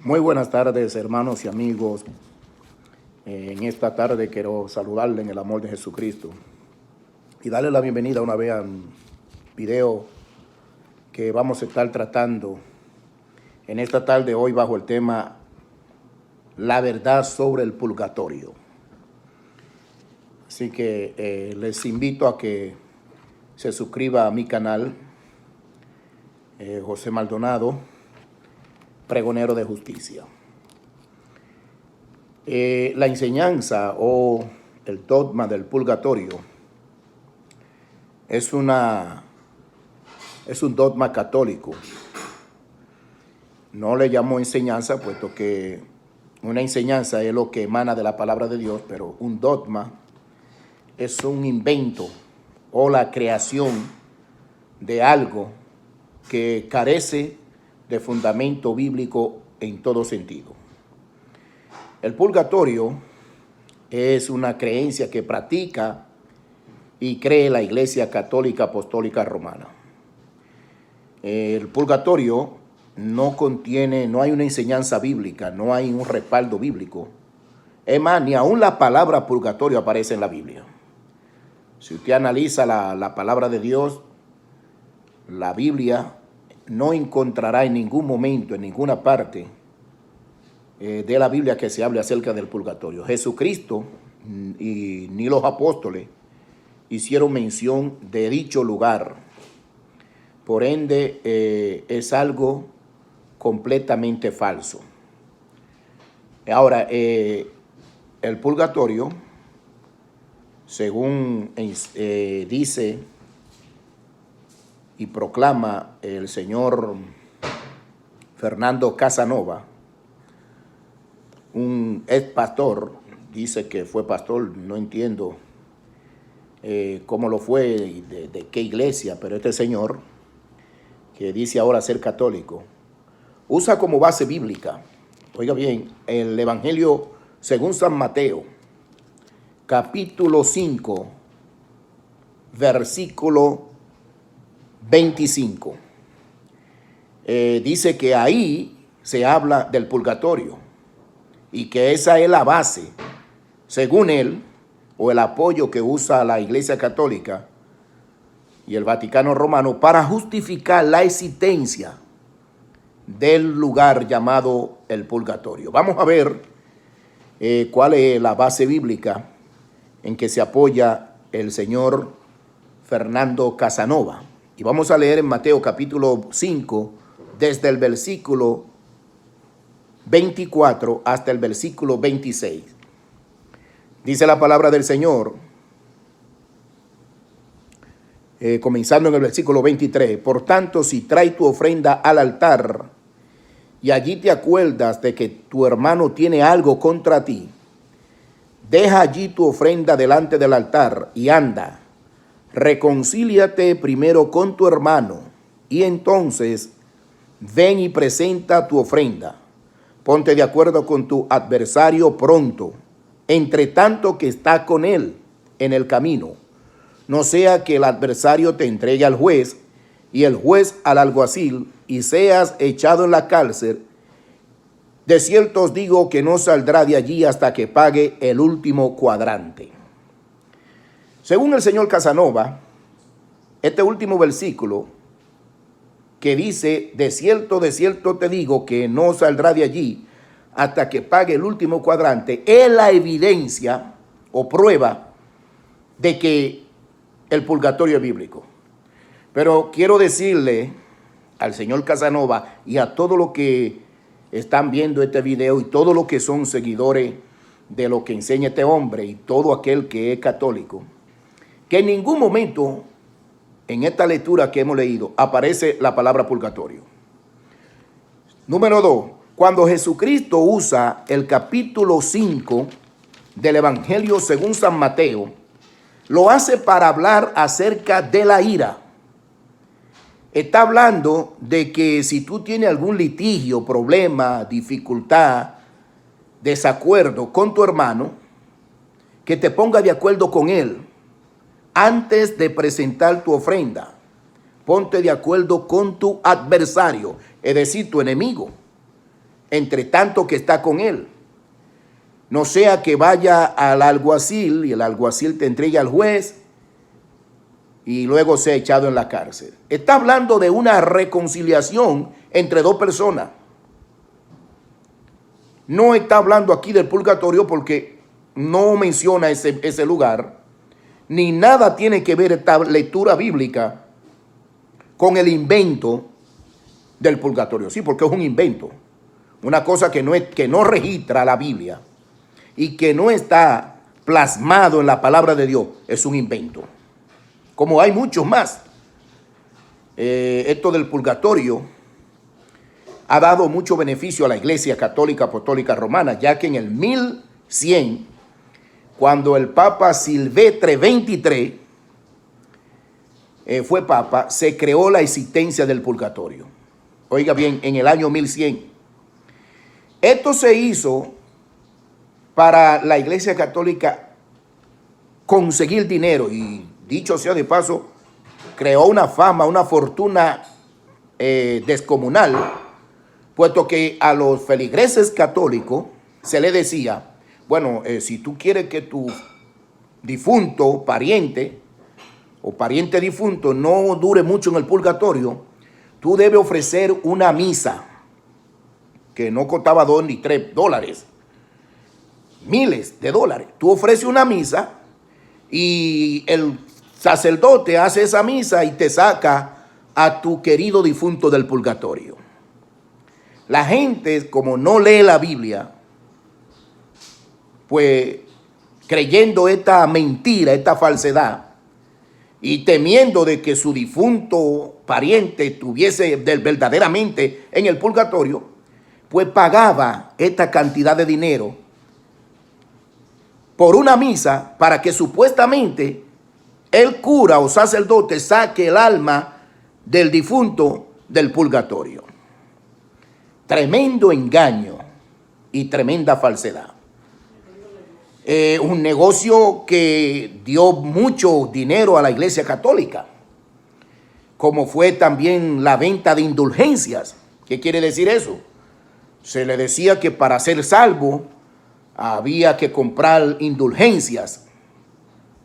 Muy buenas tardes, hermanos y amigos. En esta tarde quiero saludarle en el amor de Jesucristo y darle la bienvenida una vez a un video que vamos a estar tratando en esta tarde hoy bajo el tema La verdad sobre el purgatorio. Así que les invito a que se suscriba a mi canal, José Maldonado, pregonero de justicia. La enseñanza o el dogma del purgatorio es un dogma católico. No le llamo enseñanza, puesto que una enseñanza es lo que emana de la palabra de Dios, pero un dogma es un invento o la creación de algo que carece de fundamento bíblico en todo sentido. El purgatorio es una creencia que practica y cree la Iglesia Católica Apostólica Romana. El purgatorio no hay una enseñanza bíblica, no hay un respaldo bíblico. Es más, ni aún la palabra purgatorio aparece en la Biblia. Si usted analiza la palabra de Dios, la Biblia no encontrará en ningún momento, en ninguna parte de la Biblia que se hable acerca del purgatorio. Jesucristo y ni los apóstoles hicieron mención de dicho lugar. Por ende, es algo completamente falso. Ahora, el purgatorio, según dice y proclama el señor Fernando Casanova, un ex pastor, dice que fue pastor, no entiendo cómo lo fue y de qué iglesia, pero este señor, que dice ahora ser católico, usa como base bíblica, oiga bien, el Evangelio según San Mateo, capítulo 5, versículo 25. Dice que ahí se habla del purgatorio y que esa es la base, según él, o el apoyo que usa la Iglesia Católica y el Vaticano Romano para justificar la existencia del lugar llamado el purgatorio. Vamos a ver cuál es la base bíblica en que se apoya el señor Fernando Casanova. Y vamos a leer en Mateo capítulo 5, desde el versículo 24 hasta el versículo 26. Dice la palabra del Señor, comenzando en el versículo 23. Por tanto, si traes tu ofrenda al altar y allí te acuerdas de que tu hermano tiene algo contra ti, deja allí tu ofrenda delante del altar y anda. Reconcíliate primero con tu hermano y entonces ven y presenta tu ofrenda. Ponte de acuerdo con tu adversario pronto, entre tanto que está con él en el camino. No sea que el adversario te entregue al juez y el juez al alguacil y seas echado en la cárcel. De cierto os digo que no saldrá de allí hasta que pague el último cuadrante. Según el señor Casanova, este último versículo que dice, de cierto te digo que no saldrá de allí hasta que pague el último cuadrante, es la evidencia o prueba de que el purgatorio es bíblico. Pero quiero decirle al señor Casanova y a todos los que están viendo este video y todos los que son seguidores de lo que enseña este hombre y todo aquel que es católico, que en ningún momento en esta lectura que hemos leído aparece la palabra purgatorio. Número 2, cuando Jesucristo usa el capítulo 5 del Evangelio según San Mateo, lo hace para hablar acerca de la ira. Está hablando de que si tú tienes algún litigio, problema, dificultad, desacuerdo con tu hermano, que te ponga de acuerdo con él antes de presentar tu ofrenda. Ponte de acuerdo con tu adversario, es decir, tu enemigo. entre tanto que está con él. No sea que vaya al alguacil y el alguacil te entregue al juez y luego sea echado en la cárcel. Está hablando de una reconciliación entre dos personas. No está hablando aquí del purgatorio porque no menciona ese lugar, ni nada tiene que ver esta lectura bíblica con el invento del purgatorio. Sí, porque es un invento, una cosa que no registra la Biblia y que no está plasmado en la palabra de Dios, es un invento. Como hay muchos más. Esto del purgatorio ha dado mucho beneficio a la Iglesia Católica Apostólica Romana, ya que en el 1100, cuando el Papa Silvestre XXIII fue Papa, se creó la existencia del purgatorio. Oiga bien, en el año 1100. Esto se hizo para la Iglesia Católica conseguir dinero y, dicho sea de paso, creó una fama, una fortuna descomunal, puesto que a los feligreses católicos se les decía, bueno, si tú quieres que tu difunto pariente o pariente difunto no dure mucho en el purgatorio, tú debes ofrecer una misa que no costaba $2 ni $3, miles de dólares. Tú ofreces una misa y el sacerdote hace esa misa y te saca a tu querido difunto del purgatorio. La gente, como no lee la Biblia, pues creyendo esta mentira, esta falsedad, y temiendo de que su difunto pariente estuviese verdaderamente en el purgatorio, pues pagaba esta cantidad de dinero por una misa para que supuestamente el cura o sacerdote saque el alma del difunto del purgatorio. Tremendo engaño y tremenda falsedad. Un negocio que dio mucho dinero a la Iglesia Católica, como fue también la venta de indulgencias. ¿Qué quiere decir eso? Se le decía que para ser salvo había que comprar indulgencias,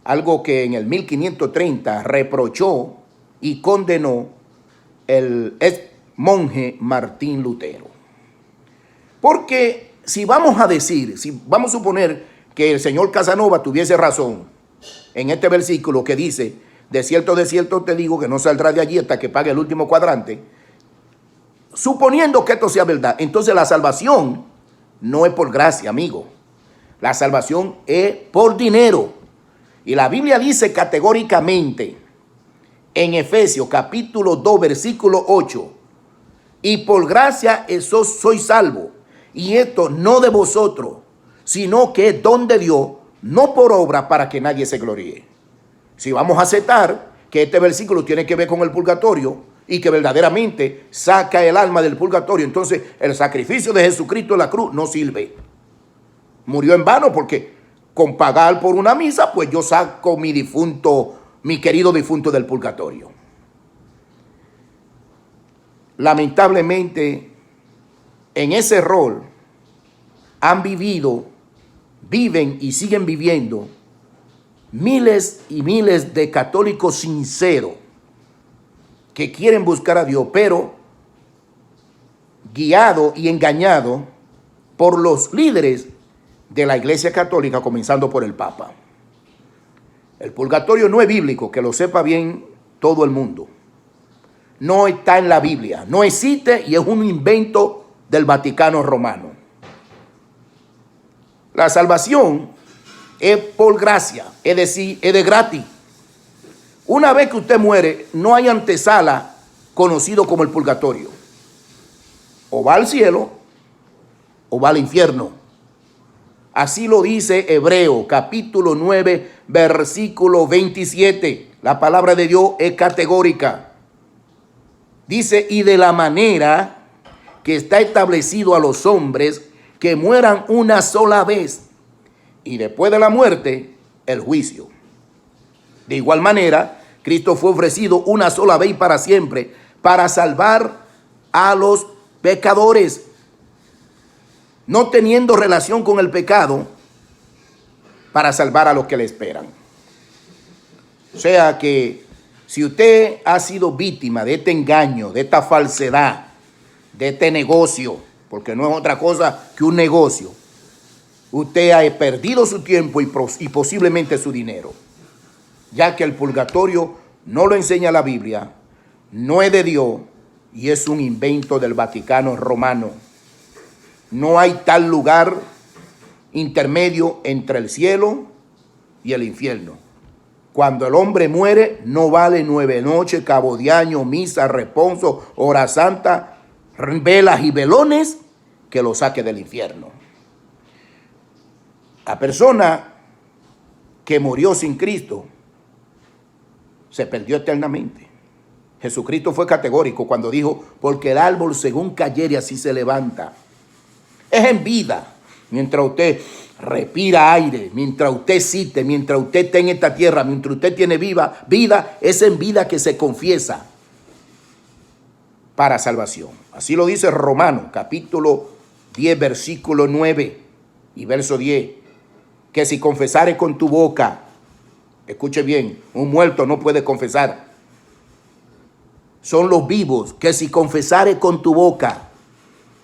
algo que en el 1530 reprochó y condenó el ex monje Martín Lutero. Porque si vamos a suponer que el señor Casanova tuviese razón en este versículo que dice, de cierto te digo que no saldrá de allí hasta que pague el último cuadrante, suponiendo que esto sea verdad, entonces la salvación no es por gracia, amigo. La salvación es por dinero. Y la Biblia dice categóricamente en Efesios capítulo 2 versículo 8, y por gracia eso soy salvo, y esto no de vosotros, sino que es don de Dios, no por obra para que nadie se gloríe. Si vamos a aceptar que este versículo tiene que ver con el purgatorio y que verdaderamente saca el alma del purgatorio, entonces el sacrificio de Jesucristo en la cruz no sirve. Murió en vano, porque con pagar por una misa, pues yo saco mi difunto, mi querido difunto del purgatorio. Lamentablemente, en ese rol viven y siguen viviendo miles y miles de católicos sinceros que quieren buscar a Dios, pero guiado y engañado por los líderes de la Iglesia Católica, comenzando por el Papa. El purgatorio no es bíblico, que lo sepa bien todo el mundo. No está en la Biblia, no existe y es un invento del Vaticano Romano. La salvación es por gracia, es decir, es de gratis. Una vez que usted muere, no hay antesala conocido como el purgatorio. O va al cielo o va al infierno. Así lo dice Hebreo, capítulo 9, versículo 27. La palabra de Dios es categórica. Dice, y de la manera que está establecido a los hombres que mueran una sola vez, y después de la muerte, el juicio. De igual manera, Cristo fue ofrecido una sola vez y para siempre, para salvar a los pecadores. no teniendo relación con el pecado, para salvar a los que le esperan. O sea que si usted ha sido víctima de este engaño, de esta falsedad, de este negocio, porque no es otra cosa que un negocio, usted ha perdido su tiempo y posiblemente su dinero, ya que el purgatorio no lo enseña la Biblia, no es de Dios y es un invento del Vaticano Romano. No hay tal lugar intermedio entre el cielo y el infierno. Cuando el hombre muere, no vale 9 noches, cabo de año, misa, reponso, hora santa, velas y velones que lo saque del infierno. La persona que murió sin Cristo se perdió eternamente. Jesucristo fue categórico cuando dijo, porque el árbol según cayere así se levanta. Es en vida, mientras usted respira aire, mientras usted existe, mientras usted está en esta tierra, mientras usted tiene vida, es en vida que se confiesa para salvación. Así lo dice Romanos, capítulo 10, versículo 9 y verso 10, que si confesares con tu boca, escuche bien, un muerto no puede confesar, son los vivos, que si confesares con tu boca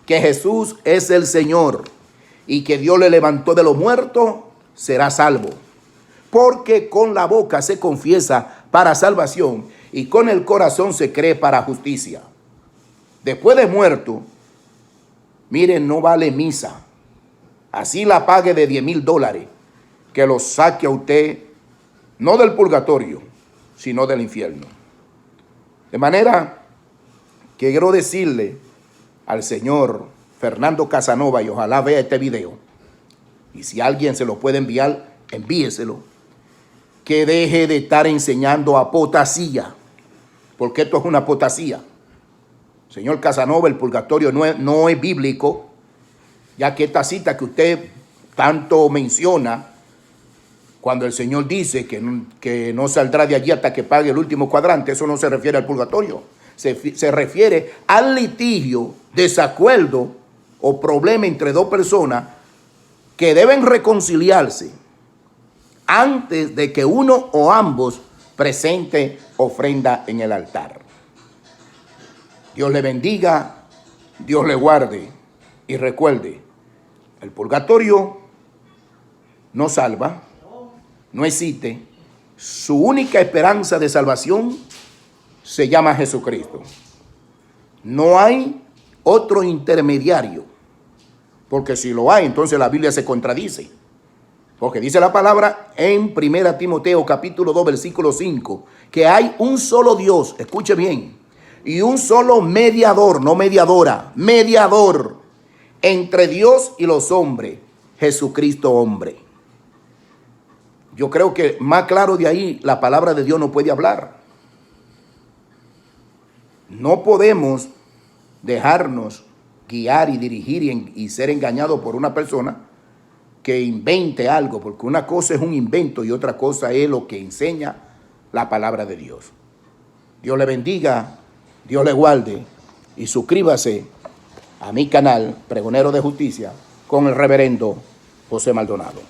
que Jesús es el Señor y que Dios le levantó de los muertos, será salvo. Porque con la boca se confiesa para salvación y con el corazón se cree para justicia. Después de muerto, miren, no vale misa. Así la pague de $10,000, que lo saque a usted, no del purgatorio, sino del infierno. De manera que quiero decirle al señor Fernando Casanova, y ojalá vea este video, y si alguien se lo puede enviar, envíeselo, que deje de estar enseñando apostasía, porque esto es una apostasía. Señor Casanova, el purgatorio no es bíblico, ya que esta cita que usted tanto menciona, cuando el Señor dice que no saldrá de allí hasta que pague el último cuadrante, eso no se refiere al purgatorio. Se refiere al litigio, desacuerdo o problema entre dos personas que deben reconciliarse antes de que uno o ambos presente ofrenda en el altar. Dios le bendiga, Dios le guarde y recuerde, el purgatorio no salva, no existe. Su única esperanza de salvación se llama Jesucristo. No hay otro intermediario, porque si lo hay, entonces la Biblia se contradice. Porque dice la palabra en 1 Timoteo capítulo 2 versículo 5, que hay un solo Dios, escuche bien, y un solo mediador, no mediadora, mediador entre Dios y los hombres, Jesucristo hombre. Yo creo que más claro de ahí la palabra de Dios no puede hablar. No podemos dejarnos guiar y dirigir y ser engañados por una persona que invente algo, porque una cosa es un invento y otra cosa es lo que enseña la palabra de Dios. Dios le bendiga, Dios le guarde y suscríbase a mi canal Pregonero de Justicia con el reverendo José Maldonado.